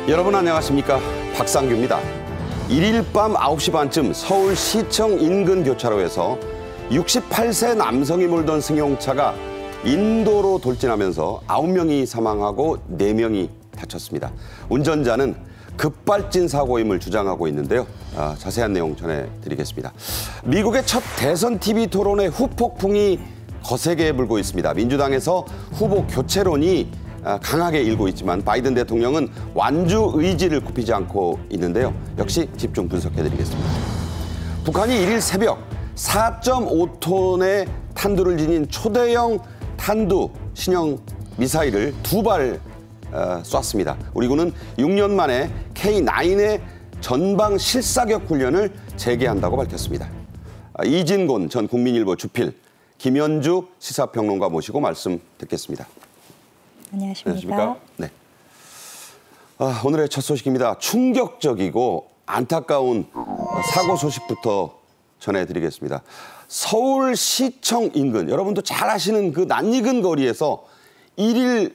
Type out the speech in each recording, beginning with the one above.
여러분 안녕하십니까? 박상규입니다. 1일 밤 9시 반쯤 서울시청 인근 교차로에서 68세 남성이 몰던 승용차가 인도로 돌진하면서 9명이 사망하고 4명이 다쳤습니다. 운전자는 급발진 사고임을 주장하고 있는데요. 자세한 내용 전해드리겠습니다. 미국의 첫 대선 TV 토론회 후폭풍이 거세게 불고 있습니다. 민주당에서 후보 교체론이 강하게 일고 있지만 바이든 대통령은 완주 의지를 굽히지 않고 있는데요. 역시 집중 분석해드리겠습니다. 북한이 1일 새벽 4.5톤의 탄두를 지닌 초대형 탄두 신형 미사일을 2발 쐈습니다. 우리 군은 6년 만에 K9의 전방 실사격 훈련을 재개한다고 밝혔습니다. 이진곤 전 국민일보 주필, 김현주 시사평론가 모시고 말씀 듣겠습니다. 안녕하십니까? 네. 오늘의 첫 소식입니다. 충격적이고 안타까운 사고 소식부터 전해드리겠습니다. 서울시청 인근, 여러분도 잘 아시는 그 낯익은 거리에서 1일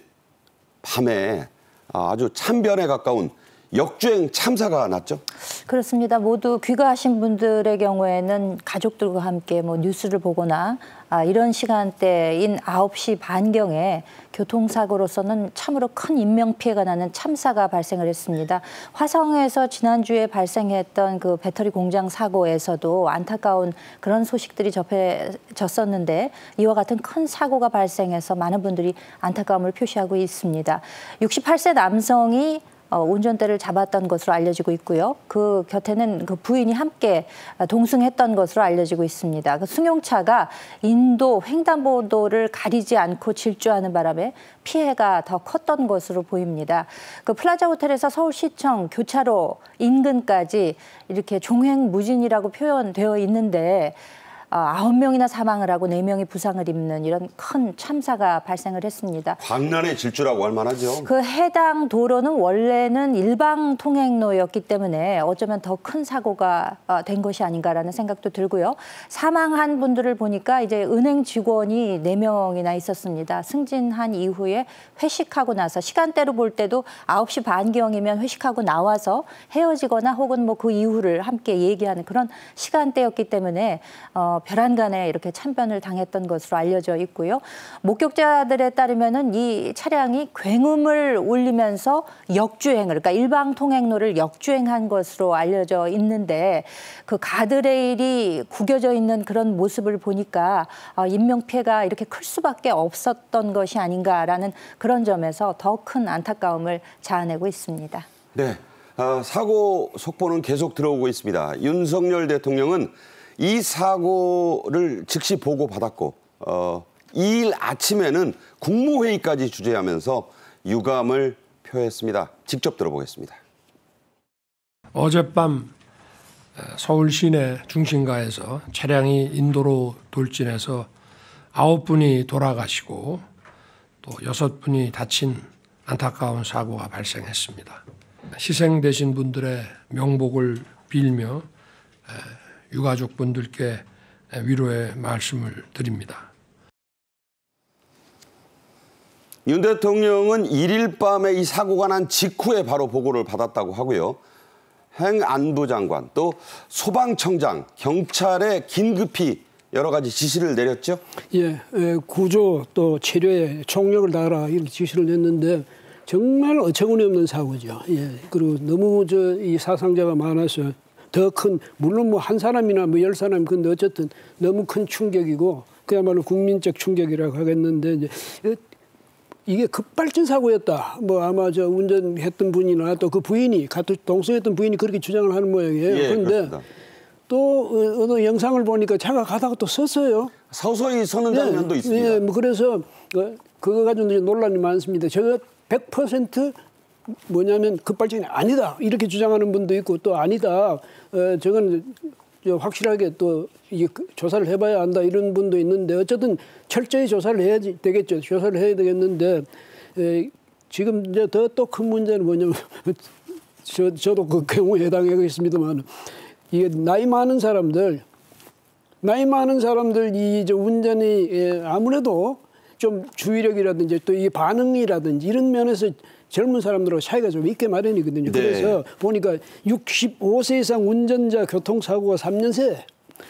밤에 아주 참변에 가까운 역주행 참사가 났죠? 그렇습니다. 모두 귀가하신 분들의 경우에는 가족들과 함께 뉴스를 보거나 이런 시간대인 9시 반경에 교통사고로서는 참으로 큰 인명피해가 나는 참사가 발생을 했습니다. 화성에서 지난주에 발생했던 그 배터리 공장 사고에서도 안타까운 그런 소식들이 접해졌었는데 이와 같은 큰 사고가 발생해서 많은 분들이 안타까움을 표시하고 있습니다. 68세 남성이 운전대를 잡았던 것으로 알려지고 있고요. 그 곁에는 그 부인이 함께 동승했던 것으로 알려지고 있습니다. 그 승용차가 인도 횡단보도를 가리지 않고 질주하는 바람에 피해가 더 컸던 것으로 보입니다. 그 플라자 호텔에서 서울시청 교차로 인근까지 이렇게 종횡무진이라고 표현되어 있는데 9명이나 사망을 하고 4명이 부상을 입는 이런 큰 참사가 발생을 했습니다. 광란의 질주라고 할 만하죠. 그 해당 도로는 원래는 일방 통행로였기 때문에 어쩌면 더 큰 사고가 된 것이 아닌가라는 생각도 들고요. 사망한 분들을 보니까 이제 은행 직원이 4명이나 있었습니다. 승진한 이후에 회식하고 나서 시간대로 볼 때도 9시 반경이면 회식하고 나와서 헤어지거나 혹은 그 이후를 함께 얘기하는 그런 시간대였기 때문에 별안간에 이렇게 참변을 당했던 것으로 알려져 있고요. 목격자들에 따르면은 이 차량이 굉음을 울리면서 역주행을, 그러니까 일방 통행로를 역주행한 것으로 알려져 있는데 그 가드레일이 구겨져 있는 그런 모습을 보니까 인명피해가 이렇게 클 수밖에 없었던 것이 아닌가라는 그런 점에서 더 큰 안타까움을 자아내고 있습니다. 네, 사고 속보는 계속 들어오고 있습니다. 윤석열 대통령은 이 사고를 즉시 보고받았고 2일 아침에는 국무회의까지 주재하면서 유감을 표했습니다. 직접 들어보겠습니다. 어젯밤 서울 시내 중심가에서 차량이 인도로 돌진해서 9분이 돌아가시고 또 6분이 다친 안타까운 사고가 발생했습니다. 희생되신 분들의 명복을 빌며 유가족분들께 위로의 말씀을 드립니다. 윤 대통령은 1일 밤에 이 사고가 난 직후에 바로 보고를 받았다고 하고요. 행안부 장관, 또 소방청장, 경찰에 긴급히 여러 가지 지시를 내렸죠? 예, 구조 또 치료에 총력을 다하라 이런 지시를 냈는데 정말 어처구니 없는 사고죠. 예, 그리고 너무 이 사상자가 많아서 더 큰, 물론 한 사람이나 10사람, 근데 어쨌든 너무 큰 충격이고 그야말로 국민적 충격이라고 하겠는데 이제 이게 급발진 사고였다. 아마 운전했던 분이나 또 그 부인이 같은 동승했던 부인이 그렇게 주장을 하는 모양이에요. 예, 그런데 그렇습니다. 또 어느 영상을 보니까 차가 가다가 또 섰어요. 서서히 서는 장면도 있습니다. 예, 그래서 그거 가지고 논란이 많습니다. 저거 100% 뭐냐면 급발진이 아니다 이렇게 주장하는 분도 있고 또 아니다 저건 확실하게 또 이게 조사를 해봐야 한다 이런 분도 있는데 어쨌든 철저히 조사를 해야 되겠죠. 조사를 해야 되겠는데 지금 이제 더 또 큰 문제는 뭐냐면 저도 그 경우에 해당하겠습니다만 이게 나이 많은 사람들 이 운전이 아무래도 좀 주의력이라든지 또 이 반응이라든지 이런 면에서 젊은 사람들하고 차이가 좀 있게 마련이거든요. 네. 그래서 보니까 65세 이상 운전자 교통사고가 3년 새에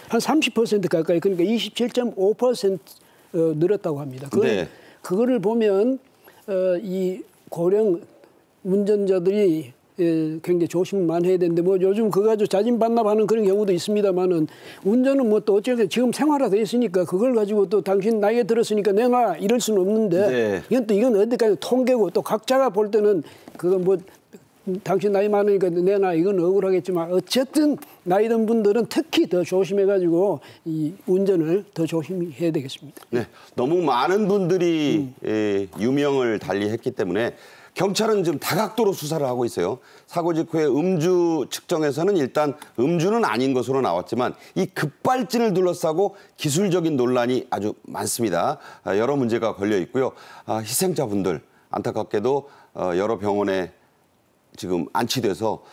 한 30% 가까이, 그러니까 27.5% 늘었다고 합니다. 네. 그거를 보면 이 고령 운전자들이 굉장히 조심만 해야 되는데, 뭐 요즘 그거 가지고 자진반납하는 그런 경우도 있습니다만은, 운전은 뭐 또 어쨌든 지금 생활화돼 있으니까 그걸 가지고 또 당신 나이에 들었으니까 내놔 이럴 수는 없는데, 네. 이건 어디까지 통계고, 또 각자가 볼 때는 그건 뭐 당신 나이 많으니까 내놔 이건 억울하겠지만, 어쨌든 나이 든 분들은 특히 더 조심해가지고 이 운전을 더 조심해야 되겠습니다. 네, 너무 많은 분들이 유명을 달리했기 때문에 경찰은 지금 다각도로 수사를 하고 있어요. 사고 직후에 음주 측정에서는 일단 음주는 아닌 것으로 나왔지만 이 급발진을 둘러싸고 기술적인 논란이 아주 많습니다. 여러 문제가 걸려 있고요. 희생자분들 안타깝게도 여러 병원에 지금 안치돼서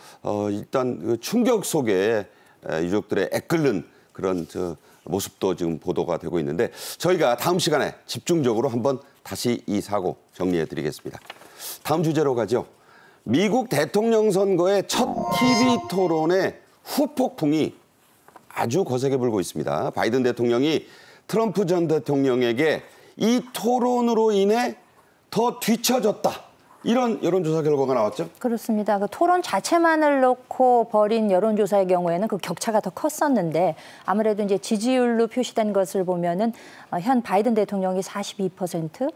일단 그 충격 속에 유족들의 애끓는 그런 모습도 지금 보도가 되고 있는데, 저희가 다음 시간에 집중적으로 한번 다시 이 사고 정리해 드리겠습니다. 다음 주제로 가죠. 미국 대통령 선거의 첫 TV 토론의 후폭풍이 아주 거세게 불고 있습니다. 바이든 대통령이 트럼프 전 대통령에게 이 토론으로 인해 더 뒤처졌다, 이런 여론조사 결과가 나왔죠? 그렇습니다. 그 토론 자체만을 놓고 벌인 여론조사의 경우에는 그 격차가 더 컸었는데, 아무래도 이제 지지율로 표시된 것을 보면은 현 바이든 대통령이 42%,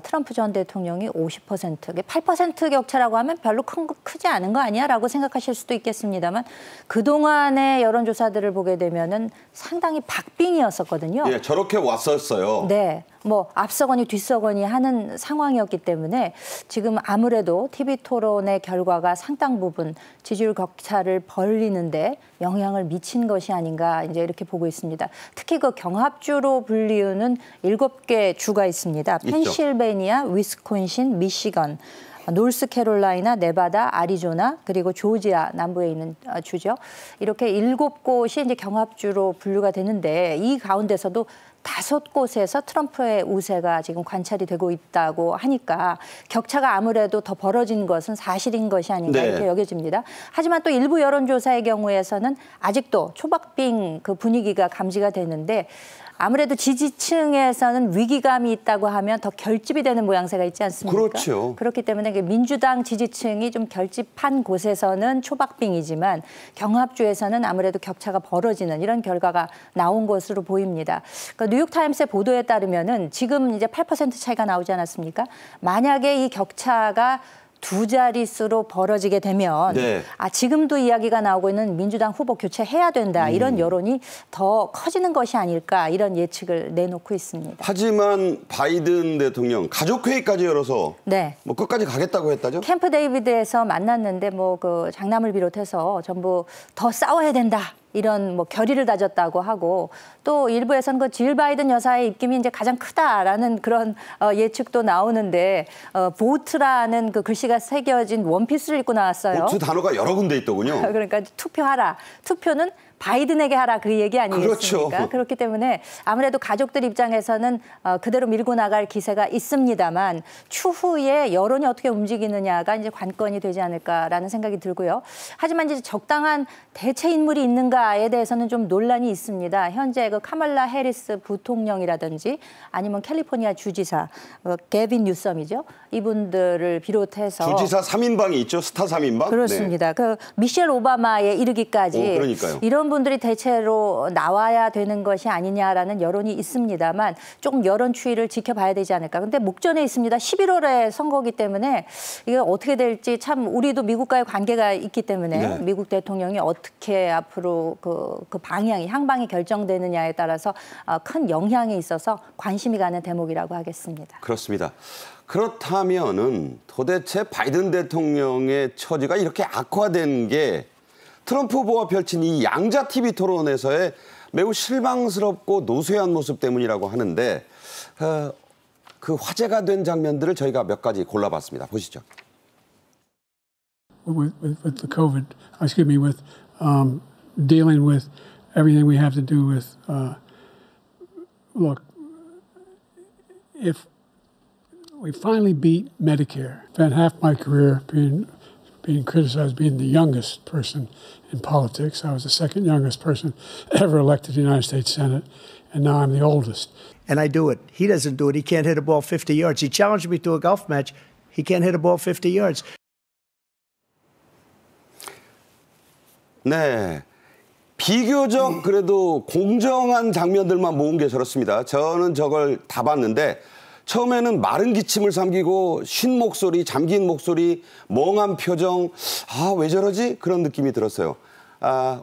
트럼프 전 대통령이 50%, 8% 격차라고 하면 별로 크지 않은 거 아니야라고 생각하실 수도 있겠습니다만, 그동안의 여론조사들을 보게 되면은 상당히 박빙이었었거든요. 예, 저렇게 왔었어요. 네. 뭐 앞서거니 뒤서거니 하는 상황이었기 때문에 지금 아무래도 TV 토론의 결과가 상당 부분 지지율 격차를 벌리는데 영향을 미친 것이 아닌가 이제 이렇게 보고 있습니다. 특히 그 경합주로 불리우는 7개 주가 있습니다. 있죠. 펜실베니아, 위스콘신, 미시건, 노스캐롤라이나, 네바다, 아리조나, 그리고 조지아 남부에 있는 주죠. 이렇게 7곳이 이제 경합주로 분류가 되는데, 이 가운데서도 5곳에서 트럼프의 우세가 지금 관찰이 되고 있다고 하니까 격차가 아무래도 더 벌어진 것은 사실인 것이 아닌가 네. 이렇게 여겨집니다. 하지만 또 일부 여론조사의 경우에서는 아직도 초박빙 그 분위기가 감지가 되는데, 아무래도 지지층에서는 위기감이 있다고 하면 더 결집이 되는 모양새가 있지 않습니까? 그렇죠. 그렇기 때문에 민주당 지지층이 좀 결집한 곳에서는 초박빙이지만 경합주에서는 아무래도 격차가 벌어지는 이런 결과가 나온 것으로 보입니다. 그러니까 뉴욕타임스의 보도에 따르면은 지금 이제 8% 차이가 나오지 않았습니까? 만약에 이 격차가 2자릿수로 벌어지게 되면 네. 지금도 이야기가 나오고 있는 민주당 후보 교체해야 된다, 이런 여론이 더 커지는 것이 아닐까, 이런 예측을 내놓고 있습니다. 하지만 바이든 대통령 가족회의까지 열어서 네. 뭐 끝까지 가겠다고 했다죠? 캠프 데이비드에서 만났는데 뭐 그 장남을 비롯해서 전부 더 싸워야 된다, 이런 뭐 결의를 다졌다고 하고, 또 일부에서는 그 질 바이든 여사의 입김이 이제 가장 크다라는 그런 예측도 나오는데, 보트라는 그 글씨가 새겨진 원피스를 입고 나왔어요. 보트 단어가 여러 군데 있더군요. 그러니까 투표하라. 투표는 바이든에게 하라, 그 얘기 아니겠습니까? 그렇죠. 그렇기 때문에 아무래도 가족들 입장에서는 그대로 밀고 나갈 기세가 있습니다만, 추후에 여론이 어떻게 움직이느냐가 이제 관건이 되지 않을까라는 생각이 들고요. 하지만 이제 적당한 대체 인물이 있는가에 대해서는 좀 논란이 있습니다. 현재 그 카말라 해리스 부통령이라든지 아니면 캘리포니아 주지사 게빈 뉴섬이죠. 이분들을 비롯해서 주지사 3인방이 있죠. 스타 3인방. 그렇습니다. 그 미셸 오바마에 이르기까지 그러니까요. 이런 분들이 대체로 나와야 되는 것이 아니냐라는 여론이 있습니다만, 조금 여론 추이를 지켜봐야 되지 않을까. 근데 목전에 있습니다. 11월에 선거기 때문에 이게 어떻게 될지, 참 우리도 미국과의 관계가 있기 때문에 네. 미국 대통령이 어떻게 앞으로 그 방향이, 향방이 결정되느냐에 따라서 큰 영향이 있어서 관심이 가는 대목이라고 하겠습니다. 그렇습니다. 그렇다면은 도대체 바이든 대통령의 처지가 이렇게 악화된 게 트럼프 후보가 펼친 이 양자 TV 토론에서의 매우 실망스럽고 노쇠한 모습 때문이라고 하는데, 그 화제가 된 장면들을 저희가 몇 가지 골라봤습니다. 보시죠. With the COVID, with dealing with everything we have to do with, look, if We finally beat Medicare. Spent half my career being criticized being the youngest person in politics. I was the second youngest person ever elected to the United States Senate, and now I'm the oldest. And I do it. He doesn't do it. He can't hit a ball 50 yards. He challenged me to a golf match. He can't hit a ball 50 yards. 네. 비교적 그래도 공정한 장면들만 모은 게 저렇습니다. 저는 저걸 다 봤는데 처음에는 마른 기침을 삼키고 쉰 목소리, 잠긴 목소리, 멍한 표정, 아, 왜 저러지? 그런 느낌이 들었어요.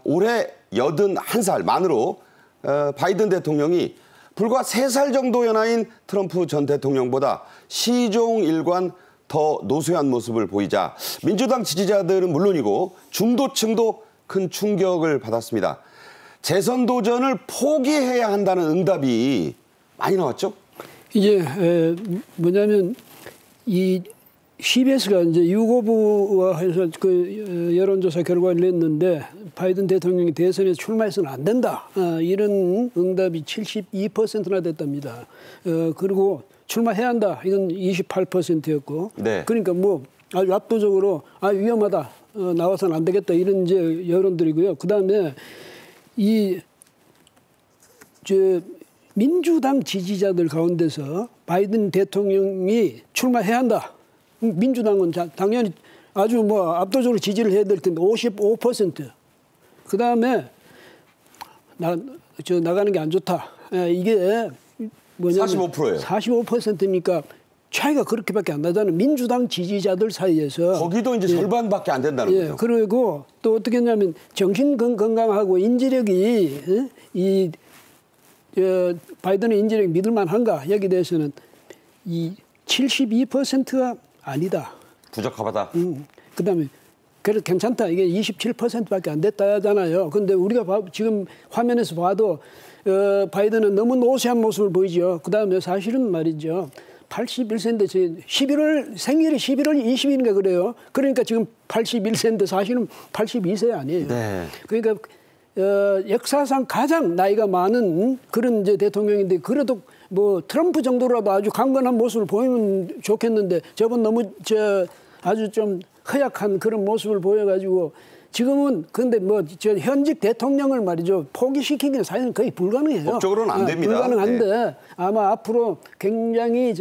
올해 81살 만으로 바이든 대통령이 불과 3살 정도 연하인 트럼프 전 대통령보다 시종 일관 더 노쇠한 모습을 보이자 민주당 지지자들은 물론이고 중도층도 큰 충격을 받았습니다. 재선 도전을 포기해야 한다는 응답이 많이 나왔죠? 이제 뭐냐면 이 CBS가 이제 유고부와 해서 그 여론조사 결과를 냈는데 바이든 대통령이 대선에 출마해서는 안 된다. 이런 응답이 72%나 됐답니다. 그리고 출마해야 한다. 이건 28%였고. 네. 그러니까 뭐 아주 압도적으로 위험하다. 나와서는 안 되겠다. 이런 이제 여론들이고요. 그다음에 민주당 지지자들 가운데서 바이든 대통령이 출마해야 한다. 민주당은 당연히 아주 뭐 압도적으로 지지를 해야 될 텐데 55%. 그다음에 나가는 게 안 좋다. 이게 뭐냐면 45%예요. 45%니까 차이가 그렇게밖에 안 나잖아요. 민주당 지지자들 사이에서. 거기도 이제 절반밖에 안 된다는 거죠. 그리고 또 어떻게 했냐면 정신 건강하고 인지력이 바이든의 인지력이 믿을만한가 여기 대해서는 이 72%가 아니다. 부적합하다. 그다음에 그래도 괜찮다. 이게 27%밖에 안 됐다잖아요. 그런데 우리가 지금 화면에서 봐도 바이든은 너무 노쇠한 모습을 보이죠. 그다음에 사실은 말이죠. 81세인데 생일이 11월 20일인가 그래요. 그러니까 지금 81세인데 사실은 82세 아니에요. 네. 그러니까 역사상 가장 나이가 많은 그런 이제 대통령인데 그래도 뭐 트럼프 정도라도 아주 강건한 모습을 보이면 좋겠는데 저번 너무 아주 좀 허약한 그런 모습을 보여가지고 지금은 근데 뭐 현직 대통령을 말이죠 포기시키기는 사실은 거의 불가능해요. 법적으로는 안 됩니다. 불가능한데 네. 아마 앞으로 굉장히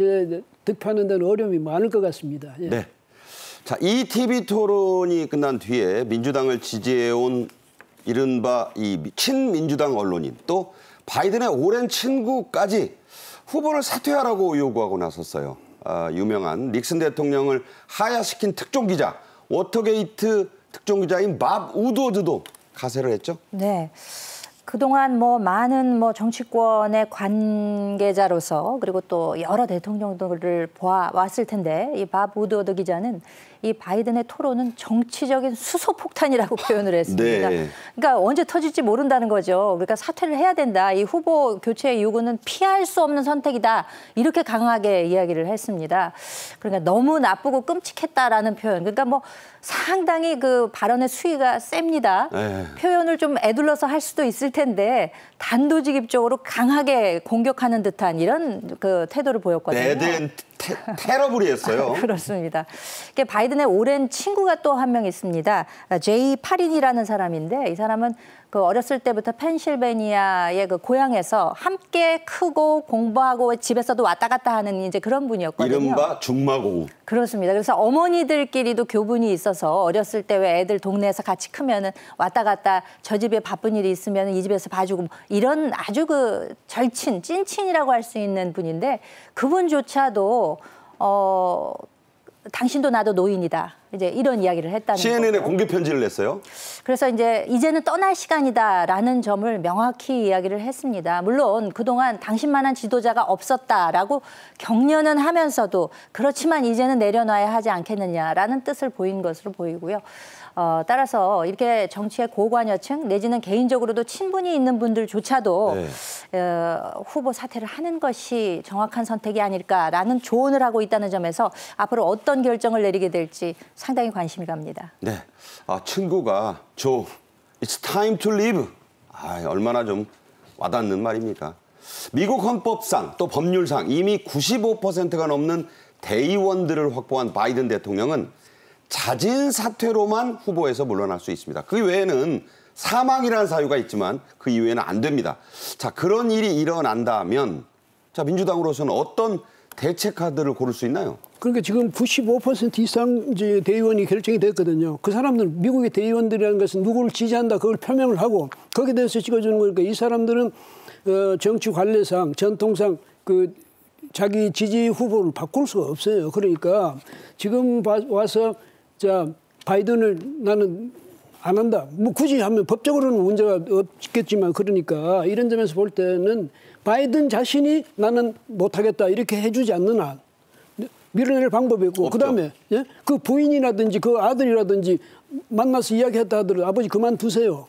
득표하는 데는 어려움이 많을 것 같습니다. 예. 네. 자, 이 TV 토론이 끝난 뒤에 민주당을 지지해온 이른바 이 친민주당 언론인 또 바이든의 오랜 친구까지 후보를 사퇴하라고 요구하고 나섰어요. 유명한 닉슨 대통령을 하야시킨 특종기자, 워터게이트 특종기자인 밥 우드워드도 가세를 했죠. 네. 그동안 많은 정치권의 관계자로서 그리고 또 여러 대통령들을 보아왔을 텐데 이 밥 우드워드 기자는 이 바이든의 토론은 정치적인 수소폭탄이라고 표현을 했습니다. 네. 그러니까 언제 터질지 모른다는 거죠. 그러니까 사퇴를 해야 된다. 이 후보 교체의 요구는 피할 수 없는 선택이다. 이렇게 강하게 이야기를 했습니다. 그러니까 너무 나쁘고 끔찍했다라는 표현. 그러니까 상당히 그 발언의 수위가 셉니다. 네. 표현을 좀 애둘러서 할 수도 있을 텐데 단도직입적으로 강하게 공격하는 듯한 이런 그 태도를 보였거든요. 내된 테러블이었어요. 그렇습니다. 바이든의 오랜 친구가 또 한 명 있습니다. 제이 파린이라는 사람인데 이 사람은 그 어렸을 때부터 펜실베니아의 그 고향에서 함께 크고 공부하고 집에서도 왔다 갔다 하는 이제 그런 분이었거든요. 이른바 중마고우. 그렇습니다. 그래서 어머니들끼리도 교분이 있어서 어렸을 때 왜 애들 동네에서 같이 크면은 왔다 갔다 저 집에 바쁜 일이 있으면 이 집에서 봐주고 이런 아주 그 절친, 찐친이라고 할 수 있는 분인데 그분조차도 당신도 나도 노인이다. 이제 이런 이야기를 했다는 거죠. CNN에 공개 편지를 냈어요. 그래서 이제는 떠날 시간이다라는 점을 명확히 이야기를 했습니다. 물론 그동안 당신만한 지도자가 없었다라고 격려는 하면서도 그렇지만 이제는 내려놔야 하지 않겠느냐라는 뜻을 보인 것으로 보이고요. 따라서 이렇게 정치의 고관여층 내지는 개인적으로도 친분이 있는 분들조차도 후보 사퇴를 하는 것이 정확한 선택이 아닐까라는 조언을 하고 있다는 점에서 앞으로 어떤 결정을 내리게 될지 상당히 관심이 갑니다. 네, 친구가 It's time to leave. 얼마나 좀 와닿는 말입니까? 미국 헌법상 또 법률상 이미 95%가 넘는 대의원들을 확보한 바이든 대통령은 자진 사퇴로만 후보에서 물러날 수 있습니다. 그 외에는 사망이라는 사유가 있지만 그 이외에는 안 됩니다. 자, 그런 일이 일어난다면 자, 민주당으로서는 어떤 대책 카드를 고를 수 있나요? 그러니까 지금 95% 이상 이제 대의원이 결정이 됐거든요. 그 사람들, 미국의 대의원들이라는 것은 누구를 지지한다 그걸 표명을 하고 거기에 대해서 찍어주는 거니까 이 사람들은 정치 관례상 전통상 그 자기 지지 후보를 바꿀 수가 없어요. 그러니까 지금 와서 자 바이든을 나는 안 한다. 뭐 굳이 하면 법적으로는 문제가 없겠지만 그러니까 이런 점에서 볼 때는 바이든 자신이 나는 못하겠다 이렇게 해주지 않는 한 밀어낼 방법이 있고 그다음에 예? 그 부인이라든지 그 아들이라든지 만나서 이야기했다 하더라도 아버지 그만두세요.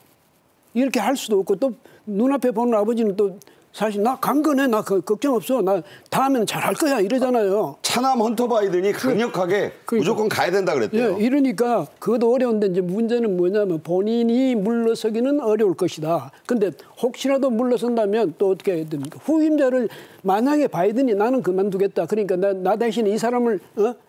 이렇게 할 수도 없고 또 눈앞에 보는 아버지는 또 사실 나 강건해 나 걱정 없어 나 다음에는 잘할 거야 이러잖아요. 차남 헌터 바이든이 강력하게 무조건 가야 된다 그랬대요. 예, 이러니까 그것도 어려운데 이제 문제는 뭐냐면 본인이 물러서기는 어려울 것이다. 근데 혹시라도 물러선다면 또 어떻게 해야 됩니까? 후임자를 만약에 바이든이 나는 그만두겠다. 그러니까 나 대신 이 사람을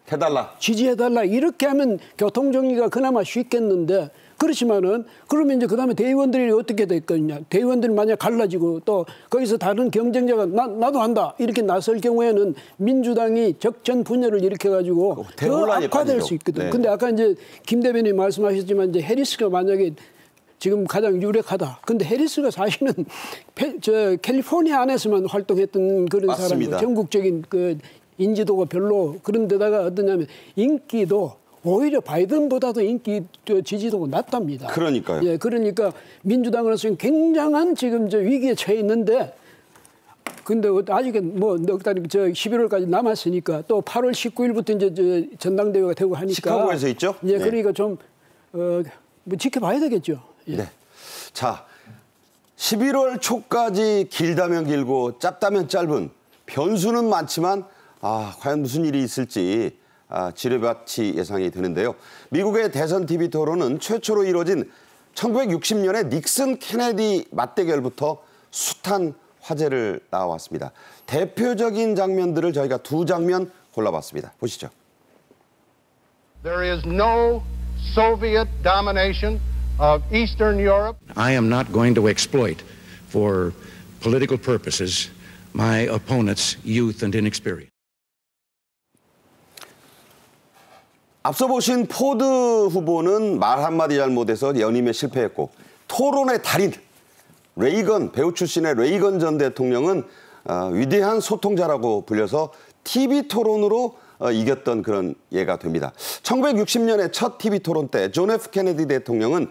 해달라. 지지해달라. 이렇게 하면 교통정리가 그나마 쉽겠는데 그렇지만은 그러면 이제 그다음에 대의원들이 어떻게 될 거냐. 대의원들이 만약 갈라지고 또 거기서 다른 경쟁자가 나도 한다. 이렇게 나설 경우에는 민주당이 적전 분열을 일으켜가지고 더 악화될 수 있거든. 네. 근데 아까 이제 김 대변인 말씀하셨지만 이제 해리스가 만약에 지금 가장 유력하다. 근데 해리스가 사실은 캘리포니아 안에서만 활동했던 그런 사람이고 전국적인 그 인지도가 별로 그런 데다가 어떠냐면 인기도 오히려 바이든보다도 인기 지지도가 낮답니다. 그러니까요. 예, 그러니까 민주당으로서는 굉장한 지금 위기에 처해 있는데 근데 아직은 뭐 넉 달이 11월까지 남았으니까 또 8월 19일부터 이제 전당대회가 되고 하니까 시카고에서 있죠? 예, 그러니까 좀 뭐 지켜봐야 되겠죠. 예. 네. 자, 11월 초까지 길다면 길고 짧다면 짧은 변수는 많지만 과연 무슨 일이 있을지 지뢰밭이 예상이 되는데요. 미국의 대선 TV 토론은 최초로 이뤄진 1960년의 닉슨 케네디 맞대결부터 숱한 화제를 낳아왔습니다. 대표적인 장면들을 저희가 두 장면 골라봤습니다. 보시죠. There is no Soviet domination of Eastern Europe. I am not going to exploit for political purposes my opponent's youth and inexperience. 앞서 보신 포드 후보는 말 한마디 잘못해서 연임에 실패했고 토론의 달인 레이건 배우 출신의 레이건 전 대통령은 위대한 소통자라고 불려서 TV 토론으로 이겼던 그런 예가 됩니다. 1960년의 첫 TV 토론 때 존 F 케네디 대통령은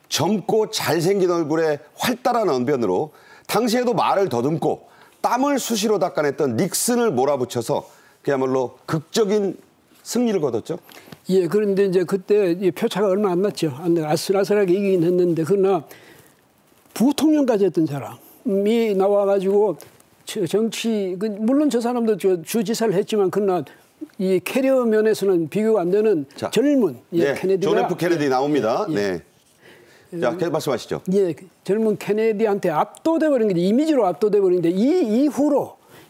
젊고 잘생긴 얼굴에 활달한 언변으로 당시에도 말을 더듬고 땀을 수시로 닦아냈던 닉슨을 몰아붙여서 그야말로 극적인 승리를 거뒀죠. 예, 그런데 이제 그때 표차가 얼마 안 났죠. 아슬아슬하게 이기긴 했는데 그러나 부통령까지 했던 사람이 나와가지고 정치 물론 저 사람도 주지사를 했지만 그러나 이 캐리어 면에서는 비교가 안 되는 젊은 케네디가 존 F 케네디 나옵니다. 네. 자, 계속 말씀하시죠. 예, 젊은 케네디한테 압도돼 버린 게 이미지로 압도돼 버린데 이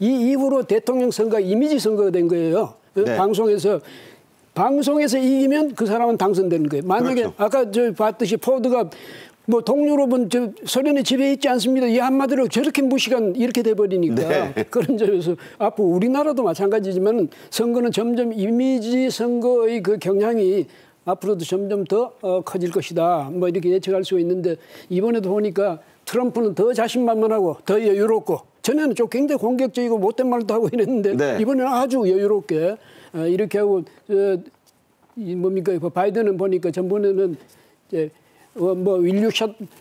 이후로 대통령 선거가 이미지 선거가 된 거예요. 네. 방송에서 이기면 그 사람은 당선되는 거예요. 만약에 그렇죠. 아까 봤듯이 포드가 뭐 동유럽은 소련의 지배에 있지 않습니다. 이 한마디로 저렇게 무시간 이렇게 돼버리니까 네. 그런 점에서 앞으로 우리나라도 마찬가지지만 선거는 점점 이미지 선거의 그 경향이 앞으로도 점점 더 커질 것이다. 뭐 이렇게 예측할 수가 있는데 이번에도 보니까 트럼프는 더 자신만만하고 더 여유롭고 전에는 좀 굉장히 공격적이고 못된 말도 하고 이랬는데 네. 이번에는 아주 여유롭게 이렇게 하고 뭡니까 바이든은 보니까 전번에는 이제 뭐 will you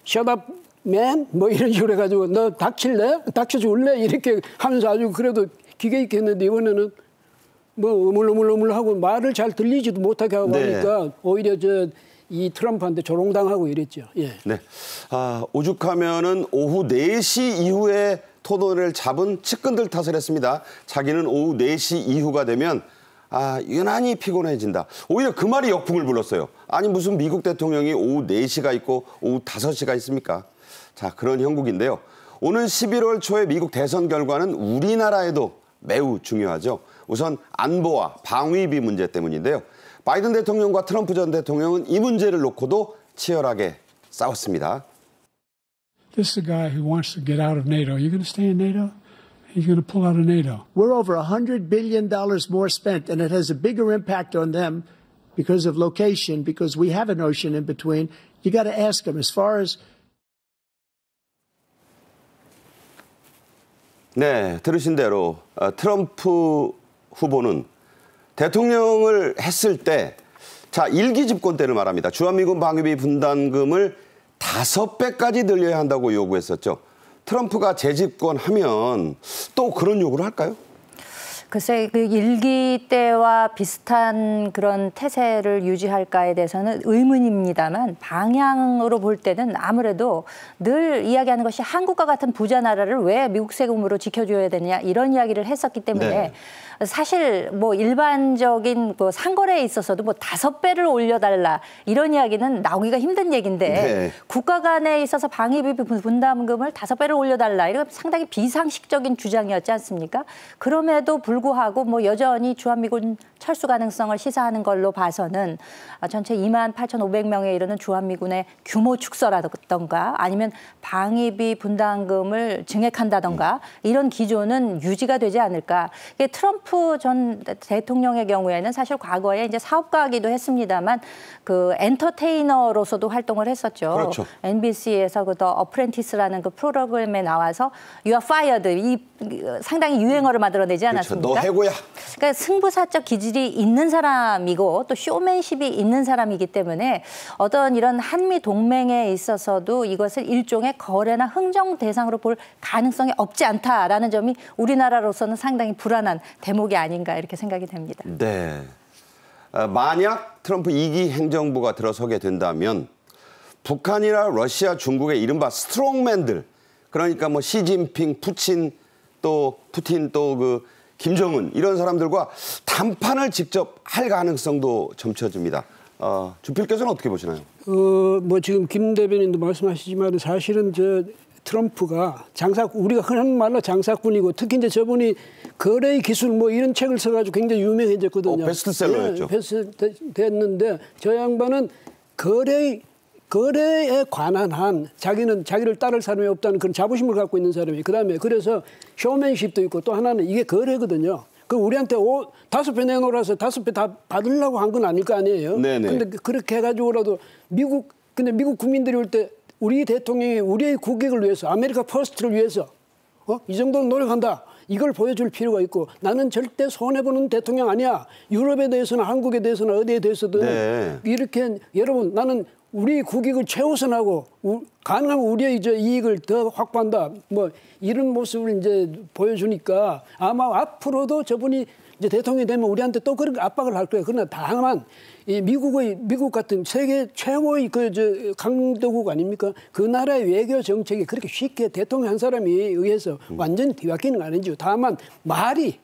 shut up man 뭐 이런 식으로 해가지고 너 닥칠래? 닥쳐줄래? 이렇게 하면서 아주 그래도 기계 있게 했는데 이번에는 뭐 어물어물하고 말을 잘 들리지도 못하게 하고 하니까 오히려 이 트럼프한테 조롱당하고 이랬죠. 예. 네. 오죽하면은 오후 4시 이후에 토론을 잡은 측근들 탓을 했습니다. 자기는 오후 4시 이후가 되면 유난히 피곤해진다. 오히려 그 말이 역풍을 불렀어요. 아니 무슨 미국 대통령이 오후 4시가 있고 오후 5시가 있습니까? 자, 그런 형국인데요. 오는 11월 초에 미국 대선 결과는 우리나라에도 매우 중요하죠. 우선 안보와 방위비 문제 때문인데요. 바이든 대통령과 트럼프 전 대통령은 이 문제를 놓고도 치열하게 싸웠습니다. This is a guy who wants to get out of NATO. Are you going to stay in NATO? He's going to pull out of NATO. We're over $100 billion more spent, and it has a bigger impact on them because of location, because we have an ocean in between. You got to ask them as far as. 네, 들으신 대로 트럼프 후보는 대통령을 했을 때, 자, 일기 집권 때를 말합니다. 주한미군 방위비 분담금을 5배까지 늘려야 한다고 요구했었죠. 트럼프가 재집권하면 또 그런 요구를 할까요? 글쎄, 그 일기 때와 비슷한 그런 태세를 유지할까에 대해서는 의문입니다만 방향으로 볼 때는 아무래도 늘 이야기하는 것이 한국과 같은 부자 나라를 왜 미국 세금으로 지켜줘야 되느냐 이런 이야기를 했었기 때문에 네. 사실 뭐 일반적인 뭐 상거래에 있어서도 뭐 5배를 올려달라 이런 이야기는 나오기가 힘든 얘기인데 네. 국가 간에 있어서 방위비 분담금을 5배를 올려달라 이건 상당히 비상식적인 주장이었지 않습니까? 그럼에도 불구하고 뭐 여전히 주한미군 철수 가능성을 시사하는 걸로 봐서는 전체 28,500명에 이르는 주한미군의 규모 축소라든가 아니면 방위비 분담금을 증액한다든가 이런 기조는 유지가 되지 않을까. 이게 트럼프 전 대통령의 경우에는 사실 과거에 이제 사업가이기도 했습니다만 그 엔터테이너로서도 활동을 했었죠. 그렇죠. NBC에서 그 더 어프렌티스라는 그 프로그램에 나와서 You are fired 이 상당히 유행어를 만들어내지 않았습니까? 그렇죠. 너 해고야. 그러니까 승부사적 기질이 있는 사람이고 또 쇼맨십이 있는 사람이기 때문에 어떤 이런 한미 동맹에 있어서도 이것을 일종의 거래나 흥정 대상으로 볼 가능성이 없지 않다라는 점이 우리나라로서는 상당히 불안한 대목이 아닌가 이렇게 생각이 됩니다. 네. 만약 트럼프 2기 행정부가 들어서게 된다면 북한이나 러시아, 중국의 이른바 스트롱맨들 그러니까 뭐 시진핑, 푸틴 또 그 김정은 이런 사람들과 담판을 직접 할 가능성도 점쳐집니다. 주필께서는 어떻게 보시나요? 뭐 지금 김 대변인도 말씀하시지만 사실은 저 트럼프가 우리가 흔한 말로 장사꾼이고 특히 이제 저분이 거래의 기술 뭐 이런 책을 써가지고 굉장히 유명해졌거든요. 베스트셀러였죠. 네, 베스트됐는데 저 양반은 거래에 관한 한 자기를 따를 사람이 없다는 그런 자부심을 갖고 있는 사람이 그다음에 그래서 쇼맨십도 있고 또 하나는 이게 거래거든요. 그 우리한테 5배 내놓으라서 5배 다 받으려고 한 건 아닐 거 아니에요. 네네. 근데 그렇게 해가지고라도 근데 미국 국민들이 올 때 우리 대통령이 우리의 국익을 위해서 아메리카 퍼스트를 위해서 이 정도는 노력한다. 이걸 보여줄 필요가 있고 나는 절대 손해보는 대통령 아니야. 유럽에 대해서는 한국에 대해서는 어디에 대해서든 네. 이렇게 여러분 나는 우리 국익을 최우선하고 가능하면 우리의 이제 이익을 더 확보한다. 뭐 이런 모습을 이제 보여주니까 아마 앞으로도 저분이 이제 대통령이 되면 우리한테 또 그런 압박을 할 거예요. 그러나 다만 이 미국 같은 세계 최고의 강대국 아닙니까? 그 나라의 외교 정책이 그렇게 쉽게 대통령 한 사람이 의해서 완전히 뒤바뀌는 건 아니죠. 다만 말이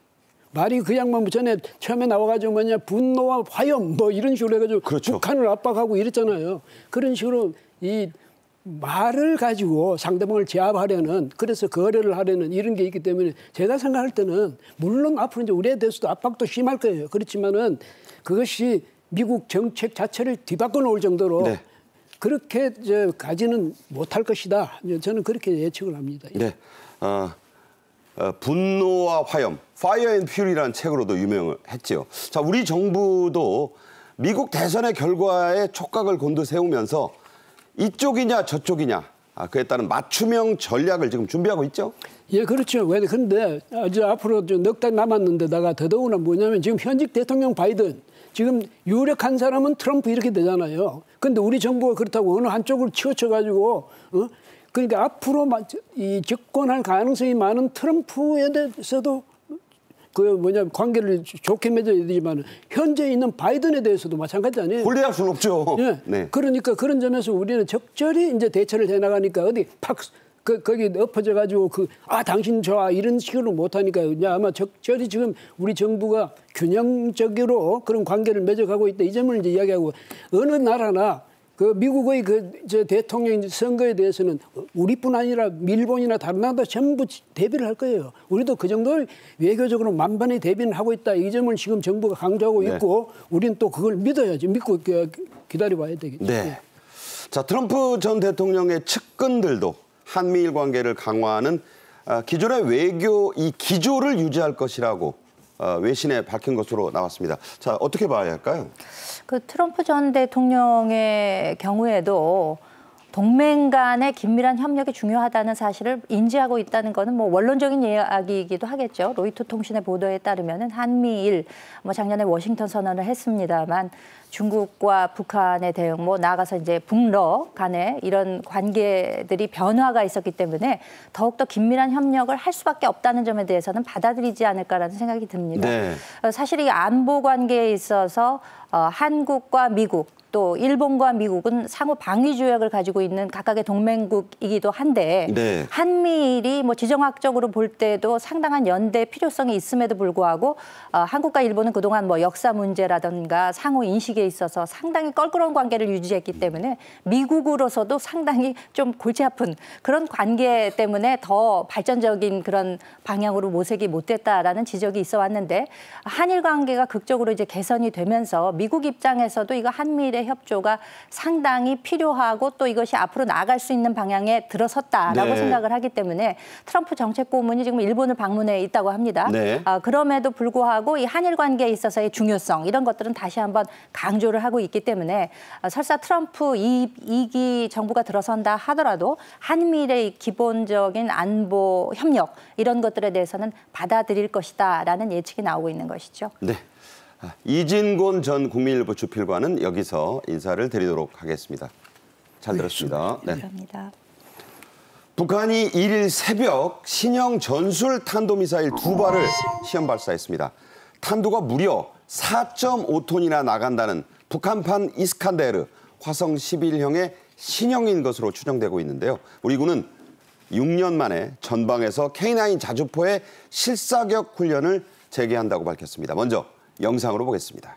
그 양반 전에 처음에 나와가지고 분노와 화염 뭐 이런 식으로 해가지고 그렇죠. 북한을 압박하고 이랬잖아요. 그런 식으로 이 말을 가지고 상대방을 제압하려는 그래서 거래를 하려는 이런 게 있기 때문에 제가 생각할 때는 물론 앞으로 이제 우리에 대해서도 압박도 심할 거예요. 그렇지만은 그것이 미국 정책 자체를 뒤바꿔 놓을 정도로 네. 그렇게 가지는 못할 것이다. 저는 그렇게 예측을 합니다. 네. 분노와 화염, Fire and Fury라는 책으로도 유명을 했죠. 자, 우리 정부도 미국 대선의 결과에 촉각을 곤두세우면서 이쪽이냐 저쪽이냐 그에 따른 맞춤형 전략을 지금 준비하고 있죠. 예, 그렇죠. 그런데 앞으로 넉 달 남았는데다가 더더구나 뭐냐면 지금 현직 대통령 바이든 지금 유력한 사람은 트럼프 이렇게 되잖아요. 그런데 우리 정부가 그렇다고 어느 한쪽을 치우쳐가지고 그러니까 앞으로 이 집권할 가능성이 많은 트럼프에 대해서도 관계를 좋게 맺어야 되지만 현재 있는 바이든에 대해서도 마찬가지 아니에요. 홀대할 수는 없죠. 예. 네. 그러니까 그런 점에서 우리는 적절히 이제 대처를 해나가니까 어디 거기 엎어져 가지고 당신 좋아 이런 식으로 못하니까 아마 적절히 지금 우리 정부가 균형적으로 그런 관계를 맺어가고 있다 이 점을 이제 이야기하고 어느 나라나 그 미국의 저 대통령 선거에 대해서는 우리뿐 아니라 일본이나 다른 나라도 전부 대비를 할 거예요. 우리도 그 정도 외교적으로 만반의 대비는 하고 있다. 이 점을 지금 정부가 강조하고 있고 우리는 또 그걸 믿어야지. 믿고 기다려봐야 되겠죠. 네. 자, 트럼프 전 대통령의 측근들도 한미일 관계를 강화하는 기존의 외교 이 기조를 유지할 것이라고 외신에 밝힌 것으로 나왔습니다. 자, 어떻게 봐야 할까요? 그 트럼프 전 대통령의 경우에도 동맹 간의 긴밀한 협력이 중요하다는 사실을 인지하고 있다는 것은 뭐 원론적인 이야기이기도 하겠죠. 로이터 통신의 보도에 따르면은 한미일 작년에 워싱턴 선언을 했습니다만 중국과 북한의 대응, 나아가서 이제 북러 간의 이런 관계들이 변화가 있었기 때문에 더욱더 긴밀한 협력을 할 수밖에 없다는 점에 대해서는 받아들이지 않을까라는 생각이 듭니다. 네. 사실 이 안보 관계에 있어서 한국과 미국 또 일본과 미국은 상호 방위 조약을 가지고 있는 각각의 동맹국이기도 한데 네. 한미일이 지정학적으로 볼 때도 상당한 연대 필요성이 있음에도 불구하고 한국과 일본은 그동안 역사 문제라든가 상호 인식에 있어서 상당히 껄끄러운 관계를 유지했기 때문에 미국으로서도 상당히 좀 골치 아픈 그런 관계 때문에 더 발전적인 그런 방향으로 모색이 못됐다라는 지적이 있어 왔는데 한일 관계가 극적으로 이제 개선이 되면서 미국 입장에서도 이거 한미일의 협조가 상당히 필요하고 또 이것이 앞으로 나아갈 수 있는 방향에 들어섰다라고 네. 생각을 하기 때문에 트럼프 정책 고문이 지금 일본을 방문해 있다고 합니다. 네. 그럼에도 불구하고 이 한일 관계에 있어서의 중요성 이런 것들은 다시 한번 강조를 하고 있기 때문에 설사 트럼프 2기 정부가 들어선다 하더라도 한미일의 기본적인 안보 협력 이런 것들에 대해서는 받아들일 것이다라는 예측이 나오고 있는 것이죠. 네. 이진곤 전 국민일보 주필과는 여기서 인사를 드리도록 하겠습니다. 잘 들었습니다. 네. 감사합니다. 북한이 1일 새벽 신형 전술 탄도미사일 2발을 시험 발사했습니다. 탄두가 무려 4.5톤이나 나간다는 북한판 이스칸데르 화성 11형의 신형인 것으로 추정되고 있는데요. 우리 군은 6년 만에 전방에서 K9 자주포의 실사격 훈련을 재개한다고 밝혔습니다. 먼저 영상으로 보겠습니다.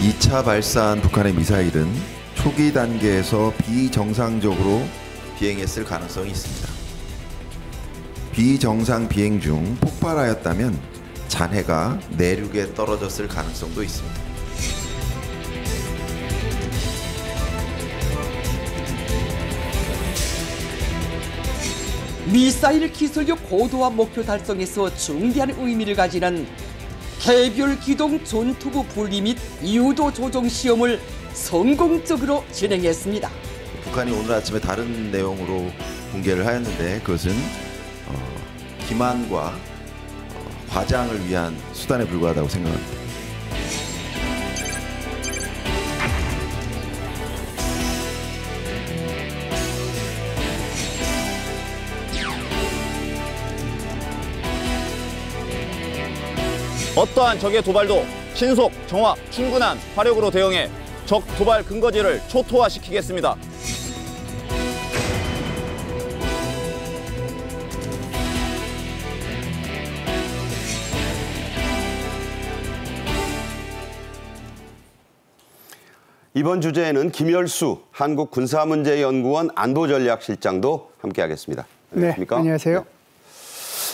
이 차 발사한 북한의 미사일은 초기 단계에서 비정상적으로 비행했을 가능성이 있습니다. 비정상 비행 중 폭발하였다면 잔해가 내륙에 떨어졌을 가능성도 있습니다. 미사일 기술력 고도화 목표 달성에서 중대한 의미를 가지는 개별 기동 전투부 분리 및 유도 조종 시험을 성공적으로 진행했습니다. 북한이 오늘 아침에 다른 내용으로 공개를 하였는데 그것은 기만과 과장을 위한 수단에 불과하다고 생각합니다. 어떠한 적의 도발도 신속, 정확, 충분한 화력으로 대응해 적 도발 근거지를 초토화시키겠습니다. 이번 주제에는 김열수 한국군사문제연구원 안보전략실장도 함께하겠습니다. 안녕하십니까? 네, 안녕하세요. 네.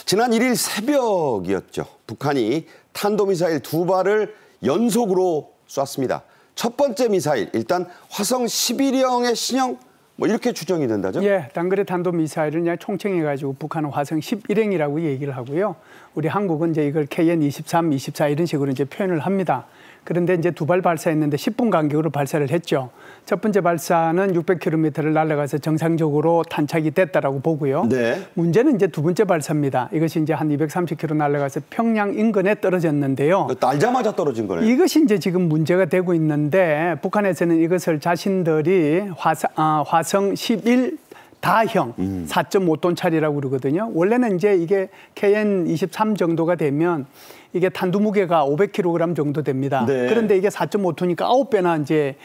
지난 1일 새벽이었죠. 북한이 탄도미사일 2발을 연속으로 쐈습니다. 첫 번째 미사일, 일단 화성 11형의 신형 이렇게 추정이 된다죠? 예, 단거리 탄도미사일을 그냥 총칭해가지고 북한은 화성 11형이라고 얘기를 하고요. 우리 한국은 이제 이걸 KN-23, 24 이런 식으로 이제 표현을 합니다. 그런데 이제 2발 발사했는데 10분 간격으로 발사를 했죠. 첫 번째 발사는 600km를 날아가서 정상적으로 탄착이 됐다라고 보고요. 네. 문제는 이제 두 번째 발사입니다. 이것이 이제 한 230km 날아가서 평양 인근에 떨어졌는데요. 날자마자 떨어진 거네요. 이것이 이제 지금 문제가 되고 있는데 북한에서는 이것을 자신들이 화성 11 다형 4.5톤짜리라고 그러거든요. 원래는 이제 이게 KN-23 정도가 되면 이게 탄두 무게가 500kg 정도 됩니다. 네. 그런데 이게 4.5톤이니까 9배나 이제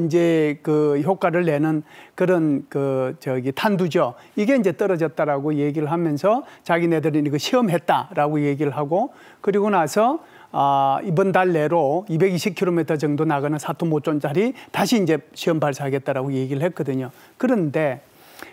이제 그 효과를 내는 그런 탄두죠. 이게 이제 떨어졌다라고 얘기를 하면서 자기네들이 이거 시험했다라고 얘기를 하고, 그리고 나서 이번 달 내로 220km 정도 나가는 4톤 5톤짜리 다시 이제 시험 발사하겠다라고 얘기를 했거든요. 그런데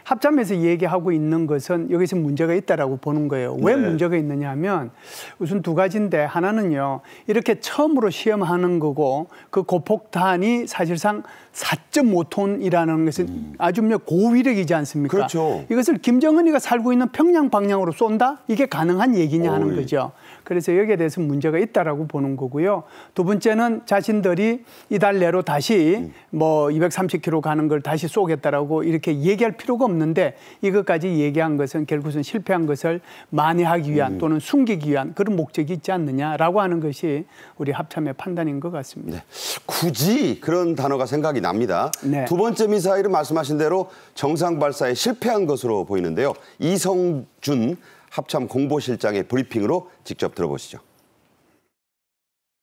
합참에서 얘기하고 있는 것은 여기서 문제가 있다라고 보는 거예요. 왜 문제가 있느냐 하면 우선 두 가지인데, 하나는요, 이렇게 처음으로 시험하는 거고 그 고폭탄이 사실상 4.5톤이라는 것은 아주 고위력이지 않습니까? 그렇죠. 이것을 김정은이가 살고 있는 평양 방향으로 쏜다? 이게 가능한 얘기냐 하는 거죠. 그래서 여기에 대해서 문제가 있다라고 보는 거고요. 두 번째는 자신들이 이달 내로 다시 뭐 230km 가는 걸 다시 쏘겠다라고 이렇게 얘기할 필요가 없는데, 이것까지 얘기한 것은 결국은 실패한 것을 만회하기 위한 또는 숨기기 위한 그런 목적이 있지 않느냐라고 하는 것이 우리 합참의 판단인 것 같습니다. 네. 굳이 그런 단어가 생각이 납니다. 네. 두 번째 미사일은 말씀하신 대로 정상 발사에 실패한 것으로 보이는데요. 이성준 합참 공보실장의 브리핑으로 직접 들어보시죠.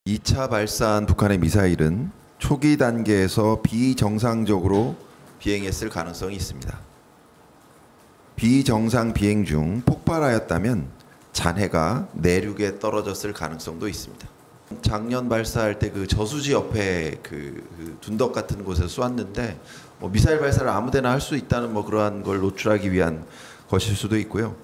2차 발사한 북한의 미사일은 초기 단계에서 비정상적으로 비행했을 가능성이 있습니다. 비정상 비행 중 폭발하였다면 잔해가 내륙에 떨어졌을 가능성도 있습니다. 작년 발사할 때 그 저수지 옆에 그 둔덕 같은 곳에서 쏘았는데 뭐 미사일 발사를 아무데나 할 수 있다는 뭐 그러한 걸 노출하기 위한 것일 수도 있고요.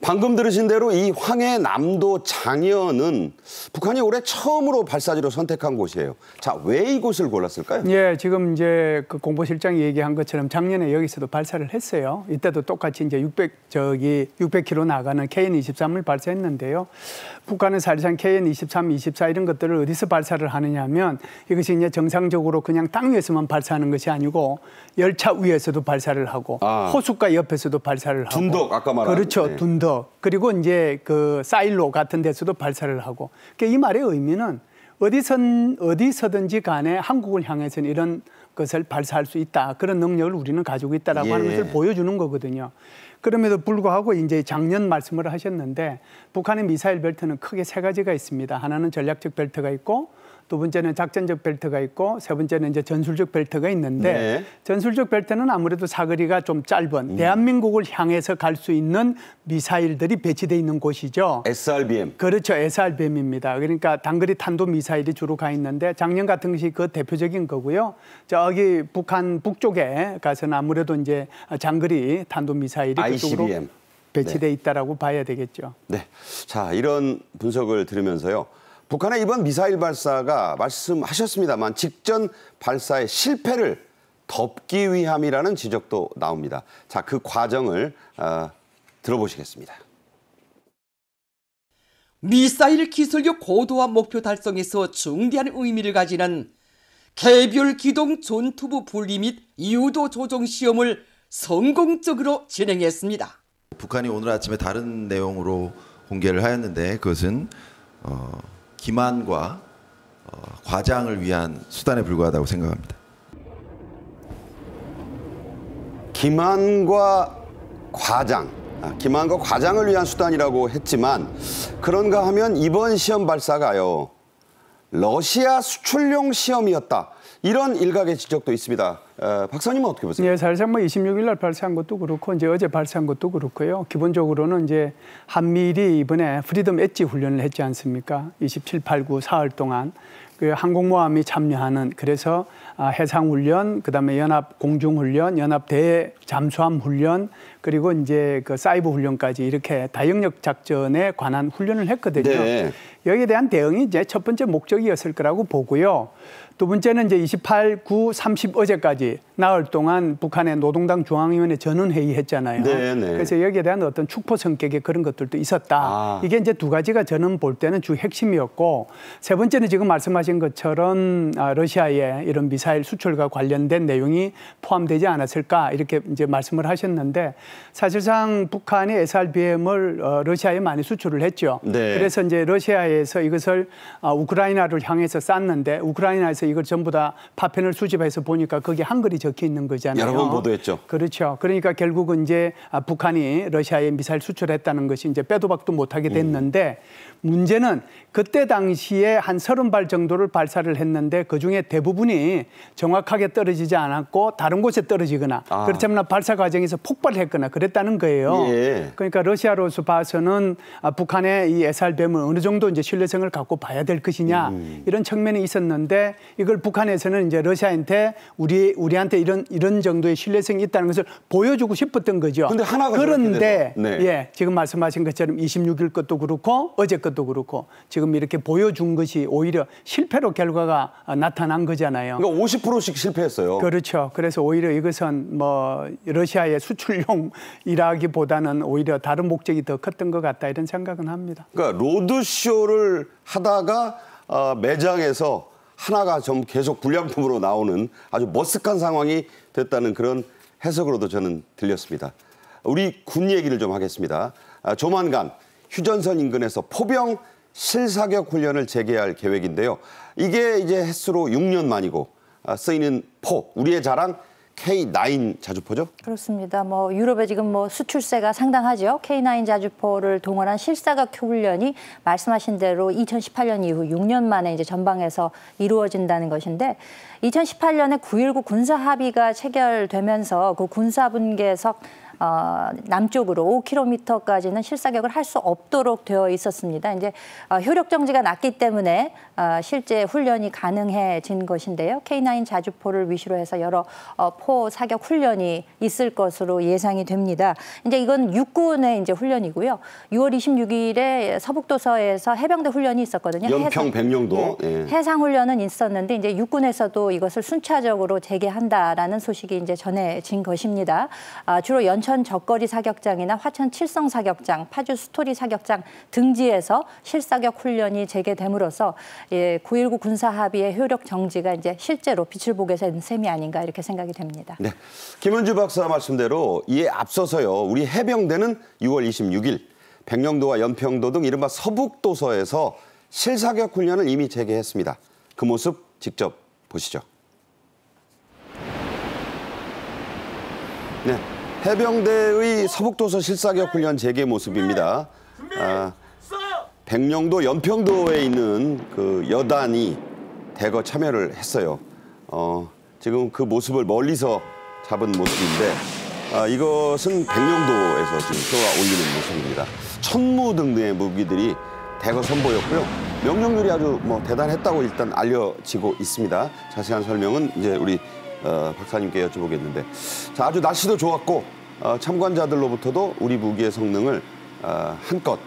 방금 들으신 대로 이 황해남도 장현은 북한이 올해 처음으로 발사지로 선택한 곳이에요. 자, 왜 이곳을 골랐을까요? 예, 지금 이제 그 공보실장이 얘기한 것처럼 작년에 여기서도 발사를 했어요. 이때도 똑같이 이제 600km 나가는 KN-23을 발사했는데요. 북한은 사실상 KN-23, 24 이런 것들을 어디서 발사를 하느냐 하면 이것이 이제 정상적으로 그냥 땅 위에서만 발사하는 것이 아니고 열차 위에서도 발사를 하고 호숫가 옆에서도 발사를 하고. 둔덕, 아까 말한. 그렇죠. 네. 둔덕. 그리고 이제 그 사일로 같은 데서도 발사를 하고. 그러니까 이 말의 의미는 어디서든지 간에 한국을 향해서는 이런 것을 발사할 수 있다. 그런 능력을 우리는 가지고 있다라고 하는 것을 보여주는 거거든요. 그럼에도 불구하고 이제 작년 말씀을 하셨는데 북한의 미사일 벨트는 크게 세 가지가 있습니다. 하나는 전략적 벨트가 있고, 두 번째는 작전적 벨트가 있고, 세 번째는 이제 전술적 벨트가 있는데 전술적 벨트는 아무래도 사거리가 좀 짧은 대한민국을 향해서 갈 수 있는 미사일들이 배치되어 있는 곳이죠. SRBM. 그렇죠. SRBM입니다. 그러니까 단거리 탄도 미사일이 주로 가 있는데 작년 같은 것이 그 대표적인 거고요. 저기 북한 북쪽에 가서는 아무래도 이제 장거리 탄도 미사일이 그쪽으로 배치되어 있다라고 봐야 되겠죠. 네. 자, 이런 분석을 들으면서요. 북한의 이번 미사일 발사가 말씀하셨습니다만 직전 발사의 실패를 덮기 위함이라는 지적도 나옵니다. 자, 그 과정을 들어보시겠습니다. 미사일 기술력 고도화 목표 달성에서 중대한 의미를 가지는 개별 기동 전투부 분리 및 유도 조종 시험을 성공적으로 진행했습니다. 북한이 오늘 아침에 다른 내용으로 공개를 하였는데 그것은 기만과 과장을 위한 수단에 불과하다고 생각합니다. 기만과 과장을 위한 수단이라고 했지만 그런가 하면 이번 시험 발사가요. 러시아 수출용 시험이었다. 이런 일각의 지적도 있습니다. 박사님은 어떻게 보세요? 예, 사실상 뭐 26일 날 발사한 것도 그렇고 이제 어제 발사한 것도 그렇고요. 기본적으로는 이제 한미일이 이번에 프리덤 엣지 훈련을 했지 않습니까? 27, 8, 9, 4월 동안 그 항공모함이 참여하는, 그래서 해상훈련, 그다음에 연합 공중훈련, 연합 대잠수함 훈련, 그리고 이제 그 사이버 훈련까지 이렇게 다영역 작전에 관한 훈련을 했거든요. 네. 여기에 대한 대응이 이제 첫 번째 목적이었을 거라고 보고요. 두 번째는 이제 28, 9, 30 어제까지 나흘 동안 북한의 노동당 중앙위원회 전원회의 했잖아요. 네네. 그래서 여기에 대한 어떤 축포 성격의 그런 것들도 있었다. 이게 이제 두 가지가 저는 볼 때는 주 핵심이었고, 세 번째는 지금 말씀하신 말씀하신 것처럼 러시아의 이런 미사일 수출과 관련된 내용이 포함되지 않았을까 이렇게 이제 말씀을 하셨는데 사실상 북한이 SRBM을 러시아에 많이 수출을 했죠. 네. 그래서 이제 러시아에서 이것을 우크라이나를 향해서 쐈는데 우크라이나에서 이걸 전부 다 파편을 수집해서 보니까 거기에 한글이 적혀 있는 거잖아요. 여러 번 보도했죠. 그렇죠. 그러니까 결국은 이제 북한이 러시아에 미사일 수출했다는 것이 이제 빼도 박도 못하게 됐는데 문제는 그때 당시에 한 30발 정도를 발사를 했는데 그중에 대부분이 정확하게 떨어지지 않았고 다른 곳에 떨어지거나 그렇다면 발사 과정에서 폭발했거나 그랬다는 거예요. 예. 그러니까 러시아로서 봐서는 북한의 이 SRBM을 어느 정도 이제 신뢰성을 갖고 봐야 될 것이냐 이런 측면이 있었는데 이걸 북한에서는 이제 러시아한테 우리한테 이런 정도의 신뢰성이 있다는 것을 보여주고 싶었던 거죠. 근데 하나가 그런데 네. 예, 지금 말씀하신 것처럼 26일 것도 그렇고 어제 것도 그렇고 지금 이렇게 보여준 것이 오히려 실패로 결과가 나타난 거잖아요. 그러니까 50%씩 실패했어요. 그렇죠. 그래서 오히려 이것은 뭐 러시아의 수출용이라기보다는 오히려 다른 목적이 더 컸던 것 같다 이런 생각은 합니다. 그러니까 로드쇼를 하다가 매장에서 하나가 좀 계속 불량품으로 나오는 아주 머쓱한 상황이 됐다는 그런 해석으로도 저는 들렸습니다. 우리 군 얘기를 좀 하겠습니다. 조만간 휴전선 인근에서 포병 실사격 훈련을 재개할 계획인데요. 이게 이제 횟수로 6년 만이고 쓰이는 포, 우리의 자랑 K9 자주포죠? 그렇습니다. 뭐 유럽에 지금 뭐 수출세가 상당하죠. K9 자주포를 동원한 실사격 훈련이 말씀하신 대로 2018년 이후 6년 만에 이제 전방에서 이루어진다는 것인데 2018년에 9.19 군사 합의가 체결되면서 그 군사 분계석 남쪽으로 5km까지는 실사격을 할 수 없도록 되어 있었습니다. 이제 효력 정지가 났기 때문에 실제 훈련이 가능해진 것인데요. K9 자주포를 위시로 해서 여러 포 사격 훈련이 있을 것으로 예상이 됩니다. 이제 이건 육군의 이제 훈련이고요. 6월 26일에 서북도서에서 해병대 훈련이 있었거든요. 연평 백령도 해상 훈련은 있었는데 이제 육군에서도 이것을 순차적으로 재개한다라는 소식이 이제 전해진 것입니다. 주로 연천 적거리 사격장이나 화천 칠성 사격장, 파주 스토리 사격장 등지에서 실사격 훈련이 재개됨으로써 9.19 군사 합의의 효력 정지가 이제 실제로 빛을 보게 된 셈이 아닌가 이렇게 생각이 됩니다. 네, 김은주 박사 말씀대로 이에 앞서서요. 우리 해병대는 6월 26일 백령도와 연평도 등 이른바 서북도서에서 실사격 훈련을 이미 재개했습니다. 그 모습 직접 보시죠. 네, 해병대의 서북도서 실사격 훈련 재개 모습입니다. 백령도, 연평도에 있는 그 여단이 대거 참여를 했어요. 지금 그 모습을 멀리서 잡은 모습인데 이것은 백령도에서 지금 쏘아 올리는 모습입니다. 천무 등등의 무기들이 대거 선보였고요. 명령률이 아주 대단했다고 일단 알려지고 있습니다. 자세한 설명은 이제 우리 박사님께 여쭤보겠는데, 자, 아주 날씨도 좋았고 참관자들로부터도 우리 무기의 성능을 한껏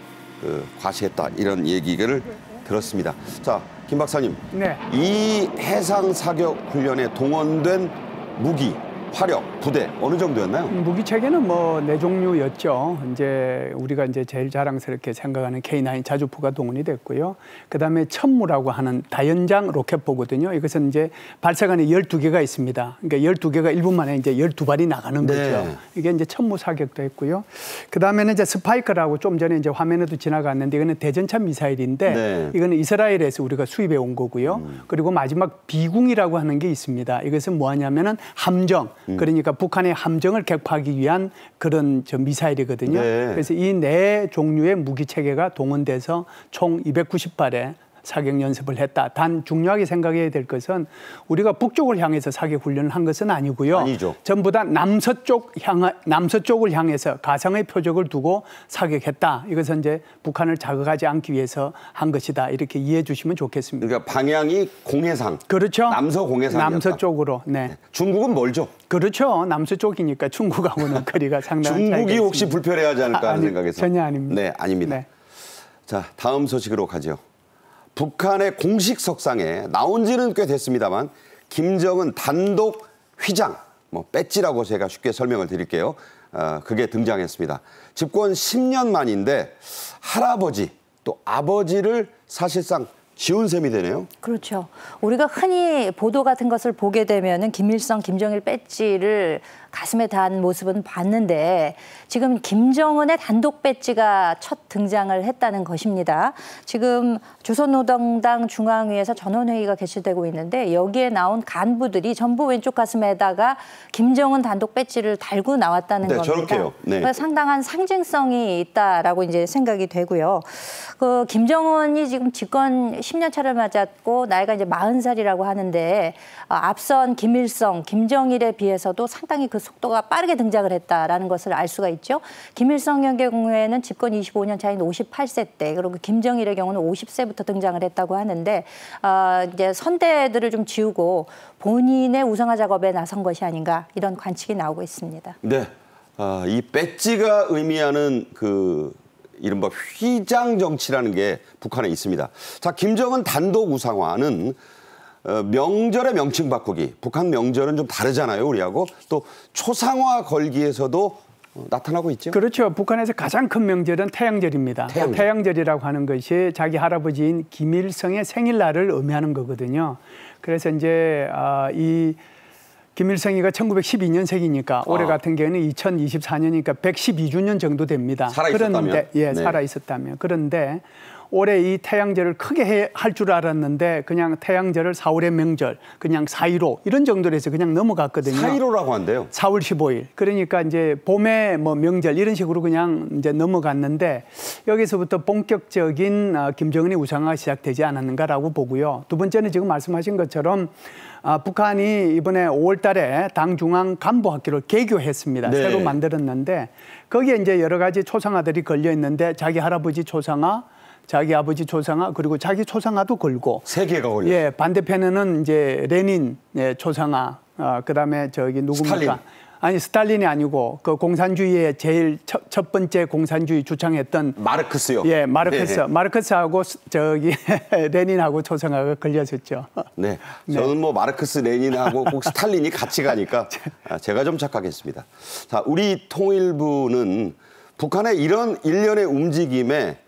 과시했다 이런 얘기를 들었습니다. 자, 김 박사님, 네. 이 해상 사격 훈련에 동원된 무기, 화력, 부대 어느 정도였나요? 무기 체계는 뭐 4종류였죠. 이제 우리가 이제 제일 자랑스럽게 생각하는 K9 자주포가 동원이 됐고요. 그다음에 천무라고 하는 다연장 로켓포거든요. 이것은 이제 발사관이 12개가 있습니다. 그러니까 12개가 1분 만에 이제 12발이 나가는 거죠. 네. 이게 이제 천무 사격도 했고요. 그다음에는 이제 스파이크라고 좀 전에 이제 화면에도 지나갔는데 이거는 대전차 미사일인데 네. 이거는 이스라엘에서 우리가 수입해 온 거고요. 그리고 마지막 비궁이라고 하는 게 있습니다. 이것은 뭐하냐면은 함정. 그러니까 북한의 함정을 격파하기 위한 그런 미사일이거든요. 네. 그래서 이 4종류의 무기 체계가 동원돼서 총 290발의 사격 연습을 했다. 단 중요하게 생각해야 될 것은 우리가 북쪽을 향해서 사격 훈련을 한 것은 아니고요. 아니죠. 전부 다 남서쪽을 향해서 가상의 표적을 두고 사격했다. 이것은 이제 북한을 자극하지 않기 위해서 한 것이다. 이렇게 이해해 주시면 좋겠습니다. 그러니까 방향이 공해상. 그렇죠. 남서 공해상이었다. 남서쪽으로. 네. 중국은 멀죠? 그렇죠. 남서쪽이니까 중국하고는 거리가 상당한 차이가 중국이 혹시 있습니다. 불편해하지 않을까 하는 생각에서. 전혀 아닙니다. 네, 아닙니다. 네. 자, 다음 소식으로 가죠. 북한의 공식 석상에 나온 지는 꽤 됐습니다만 김정은 단독 휘장, 배지라고 제가 쉽게 설명을 드릴게요. 그게 등장했습니다. 집권 10년 만인데 할아버지 또 아버지를 사실상 쉬운 셈이 되네요. 그렇죠. 우리가 흔히 보도 같은 것을 보게 되면은 김일성, 김정일 배지를 가슴에 단 모습은 봤는데 지금 김정은의 단독 배지가 첫 등장을 했다는 것입니다. 지금 조선노동당 중앙위에서 전원회의가 개최되고 있는데 여기에 나온 간부들이 전부 왼쪽 가슴에다가 김정은 단독 배지를 달고 나왔다는 겁니다. 저렇게요. 네. 그래서 상당한 상징성이 있다라고 이제 생각이 되고요. 그 김정은이 지금 집권 10년 차를 맞았고 나이가 이제 40살이라고 하는데 앞선 김일성, 김정일에 비해서도 상당히 그 속도가 빠르게 등장을 했다라는 것을 알 수가 있죠. 김일성의 경우에는 집권 25년 차인 58세 때, 그리고 김정일의 경우는 50세부터 등장을 했다고 하는데 이제 선대들을 좀 지우고 본인의 우상화 작업에 나선 것이 아닌가 이런 관측이 나오고 있습니다. 네, 이 배지가 의미하는 그 이른바 휘장 정치라는 게 북한에 있습니다. 자, 김정은 단독 우상화는 명절의 명칭 바꾸기. 북한 명절은 좀 다르잖아요, 우리하고. 또 초상화 걸기에서도 나타나고 있죠. 그렇죠. 북한에서 가장 큰 명절은 태양절입니다. 태양절이라고 하는 것이 자기 할아버지인 김일성의 생일날을 의미하는 거거든요. 그래서 이제 이 김일성이가 1912년생이니까 올해 같은 경우는 2024년이니까 112주년 정도 됩니다. 살아있었다면? 그런데, 예, 네. 살아있었다면. 그런데 올해 이 태양절을 크게 할 줄 알았는데 그냥 태양절을 4월의 명절, 그냥 4.15 이런 정도로 해서 그냥 넘어갔거든요. 4.15라고 한대요. 4월 15일. 그러니까 이제 봄의 뭐 명절 이런 식으로 그냥 이제 넘어갔는데 여기서부터 본격적인 김정은의 우상화가 시작되지 않았는가라고 보고요. 두 번째는 지금 말씀하신 것처럼 북한이 이번에 5월 달에 당 중앙 간부학교를 개교했습니다. 네. 새로 만들었는데 거기에 이제 여러 가지 초상화들이 걸려 있는데 자기 할아버지 초상화, 자기 아버지 초상화, 그리고 자기 초상화도 걸고. 3개가 걸렸어요. 예, 반대편에는 이제 레닌 초상화, 그다음에 저기 누굽니까? 스탈린. 아니, 스탈린이 아니고 그 공산주의의 제일 첫 번째 공산주의 주창했던 마르크스요. 예, 마르크스. 네. 마르크스하고 저기 레닌하고 초상화가 걸렸었죠. 네. 저는 뭐 마르크스, 레닌하고 꼭 스탈린이 같이 가니까 제가 좀 착각했습니다. 자, 우리 통일부는 북한의 이런 일련의 움직임에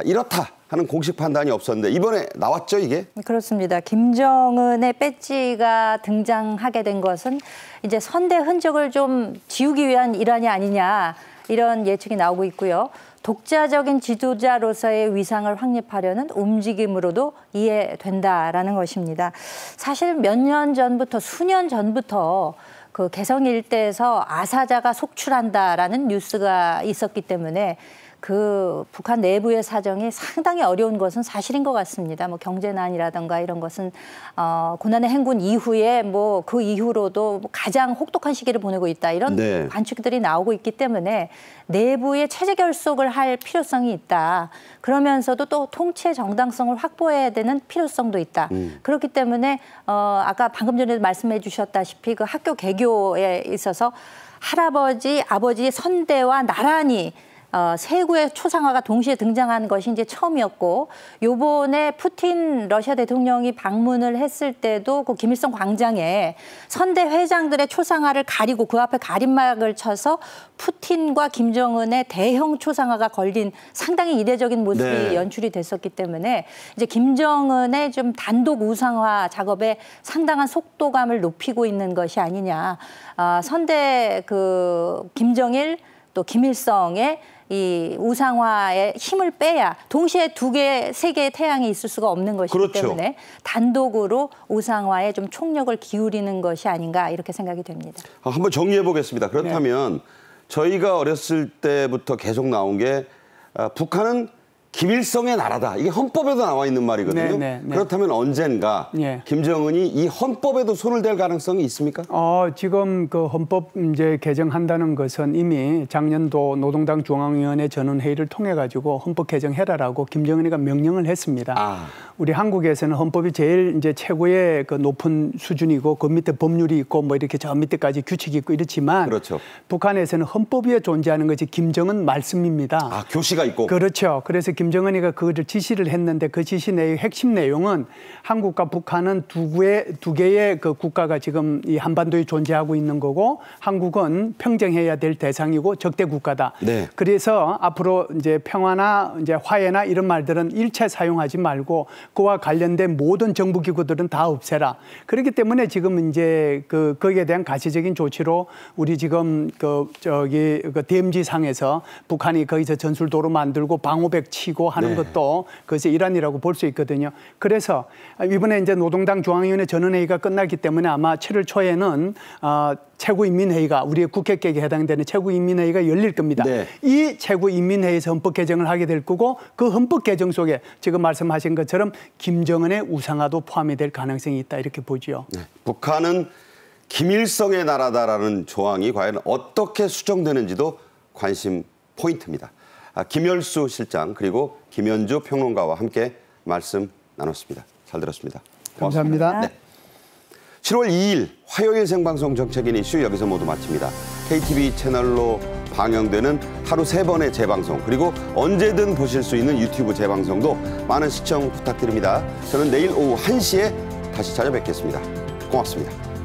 이렇다 하는 공식 판단이 없었는데 이번에 나왔죠, 이게? 그렇습니다. 김정은의 배지가 등장하게 된 것은 이제 선대 흔적을 좀 지우기 위한 일환이 아니냐 이런 예측이 나오고 있고요. 독자적인 지도자로서의 위상을 확립하려는 움직임으로도 이해된다라는 것입니다. 사실 몇 년 전부터, 수년 전부터 그 개성 일대에서 아사자가 속출한다라는 뉴스가 있었기 때문에 그 북한 내부의 사정이 상당히 어려운 것은 사실인 것 같습니다. 뭐 경제난이라든가 이런 것은 고난의 행군 이후에 뭐 그 이후로도 가장 혹독한 시기를 보내고 있다 이런 네. 관측들이 나오고 있기 때문에 내부의 체제 결속을 할 필요성이 있다. 그러면서도 또 통치의 정당성을 확보해야 되는 필요성도 있다. 그렇기 때문에 아까 방금 전에 말씀해 주셨다시피 그 학교 개교에 있어서 할아버지, 아버지 선대와 나란히 세구의 초상화가 동시에 등장한 것이 이제 처음이었고 요번에 푸틴 러시아 대통령이 방문을 했을 때도 그 김일성 광장에 선대 회장들의 초상화를 가리고 그 앞에 가림막을 쳐서 푸틴과 김정은의 대형 초상화가 걸린 상당히 이례적인 모습이 네. 연출이 됐었기 때문에 이제 김정은의 좀 단독 우상화 작업에 상당한 속도감을 높이고 있는 것이 아니냐. 선대 그 김정일 또 김일성의 이 우상화에 힘을 빼야 동시에 두 개, 세 개의 태양이 있을 수가 없는 것이기 그렇죠. 때문에 단독으로 우상화에 좀 총력을 기울이는 것이 아닌가 이렇게 생각이 됩니다. 한번 정리해 보겠습니다. 그렇다면 저희가 어렸을 때부터 계속 나온 게 북한은 김일성의 나라다. 이게 헌법에도 나와 있는 말이거든요. 네. 그렇다면 언젠가 예. 김정은이 이 헌법에도 손을 댈 가능성이 있습니까? 지금 그 헌법 이제 개정한다는 것은 이미 작년도 노동당 중앙위원회 전원회의를 통해 가지고 헌법 개정해라라고 김정은이가 명령을 했습니다. 우리 한국에서는 헌법이 제일 이제 최고의 그 높은 수준이고 그 밑에 법률이 있고 뭐 이렇게 저 밑에까지 규칙이 있고 이렇지만 그렇죠. 북한에서는 헌법 위에 존재하는 것이 김정은 말씀입니다. 교시가 있고. 그렇죠. 그래서 김정은이가 그거를 지시를 했는데 그 지시 내용 핵심 내용은 한국과 북한은 두 개의 그 국가가 지금 이 한반도에 존재하고 있는 거고 한국은 평정해야 될 대상이고 적대 국가다. 네. 그래서 앞으로 이제 평화나 이제 화해나 이런 말들은 일체 사용하지 말고 그와 관련된 모든 정부 기구들은 다 없애라. 그렇기 때문에 지금 이제 거기에 대한 가시적인 조치로 우리 지금 DMZ 상에서 북한이 거기서 전술도로 만들고 방호백 치고 하는 것도 그것의 일환이라고 볼 수 있거든요. 그래서 이번에 이제 노동당 중앙위원회 전원회의가 끝났기 때문에 아마 7월 초에는 최고인민회의가 우리의 국회 개혁에 해당되는 최고인민회의가 열릴 겁니다. 이 최고인민회의에서 헌법 개정을 하게 될 거고 그 헌법 개정 속에 지금 말씀하신 것처럼 김정은의 우상화도 포함이 될 가능성이 있다 이렇게 보죠. 북한은 김일성의 나라다라는 조항이 과연 어떻게 수정되는지도 관심 포인트입니다. 김열수 실장 그리고 김현주 평론가와 함께 말씀 나눴습니다. 잘 들었습니다. 고맙습니다. 감사합니다. 7월 2일 화요일 생방송 정책인 이슈 여기서 모두 마칩니다. KTV 채널로 방영되는 하루 3번의 재방송 그리고 언제든 보실 수 있는 유튜브 재방송도 많은 시청 부탁드립니다. 저는 내일 오후 1시에 다시 찾아뵙겠습니다. 고맙습니다.